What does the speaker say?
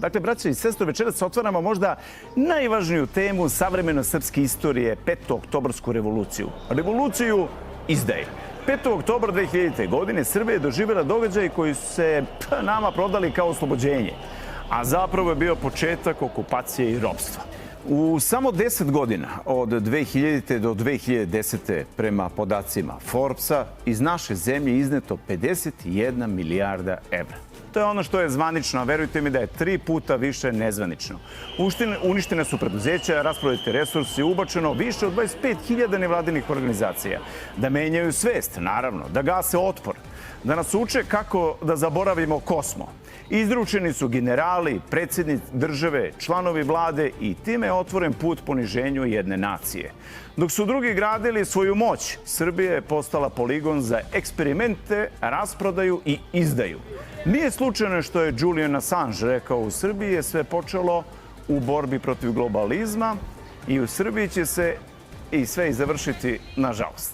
Dakle, braćo i sestre, večeras otvaramo možda najvažniju temu savremeno srpske istorije, petooktobarsku revoluciju. Revoluciju izdaje. 5. oktobra 2000. godine Srbija je doživjela događaj koji su se nama prodali kao oslobođenje, a zapravo je bio početak okupacije i ropstva. U samo 10 godina, od 2000. do 2010. prema podacima Forbesa, iz naše zemlje izneto 51 milijarda evra. To je ono što je zvanično, a verujte mi da je 3 puta više nezvanično. Uništene su preduzeća, rasprodati resursi, ubačeno više od 25.000 nevladinih organizacija. Da menjaju svest, naravno, da gase otpor, da nas uče kako da zaboravimo ko smo. Izručeni su generali, predsjednici države, članovi vlade i time je otvoren put poniženju jedne nacije. Dok su drugi gradili svoju moć, Srbija je postala poligon za eksperimente, rasprodaju i izdaju. Nije slučajno što je Julian Assange rekao u Srbiji je sve počelo u borbi protiv globalizma i u Srbiji će se i sve i završiti, nažalost.